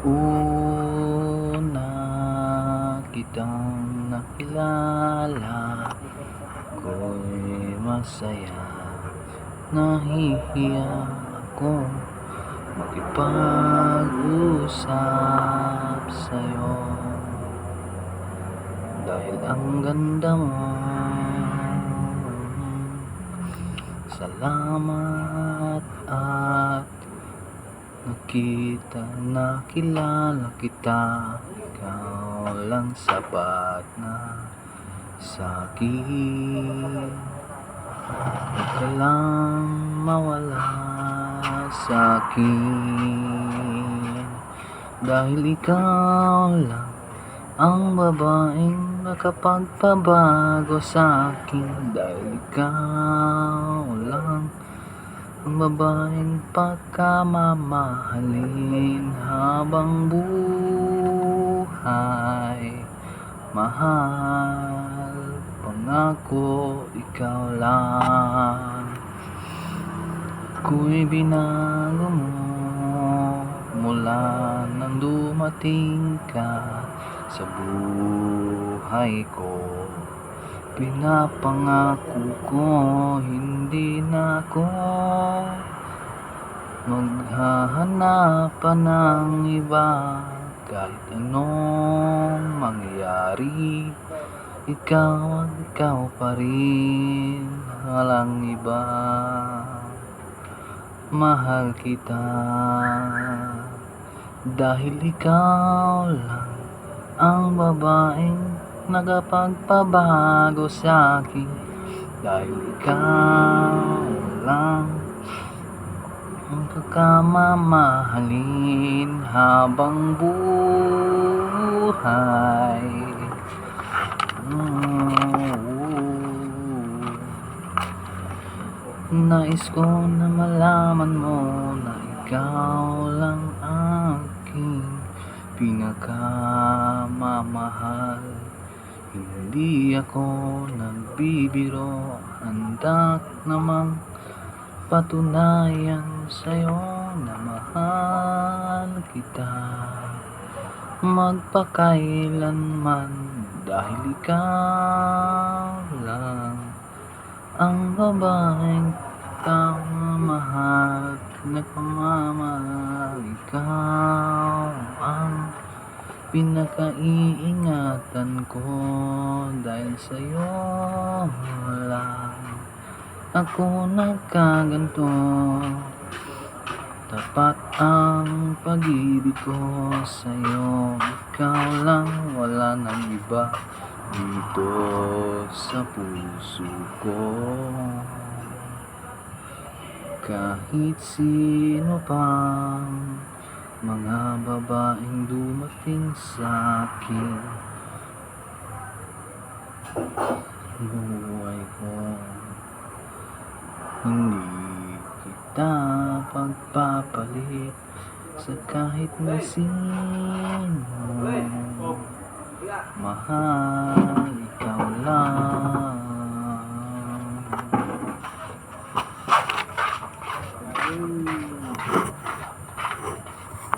Una kitang nakilala, ako'y masaya. Nahihiya akong makipag-usap sa'yo, dahil ang ganda mo. Salamat at nakilala kita. Ikaw lang sapat na sa'kin. Huwag ka lang mawala sa'kin, dahil ikaw lang ang babaeng makapagpabago sa'kin. Dahil ikaw lang ang babaeng pagkamamahalin habang buhay. Mahal, pangako ikaw lang. Ako'y binago mo mula nang dumating ka sa buhay ko. Pinapangako ko hindi na ako maghahanap pa ng iba. Kahit anong mangyari, ikaw at ikaw pa rin, walang iba. Mahal kita dahil ikaw lang ang babaeng nakapagpabago sa'kin. Dahil ikaw lang ang pagkamamahalin habang buhay. Nais ko na malaman mo na ikaw lang aking pinakamamahal. Hindi ako nagbibiro, handa namang patunayan sa'yo na mahal kita magpakailanman. Dahil ikaw lang ang babaeng mahal, nagmamahal. Ikaw ang pinakaiingatan ko, dahil sa'yo lang ako nagkaganto. Tapat ang pag-ibig ko sa'yo. Ikaw lang, wala nang iba dito sa puso ko. Kahit sino pang mga babaeng dumating sa'kin, buhay ko, hindi kita pagpapalit sa kahit na sino. Mahal, ikaw lang.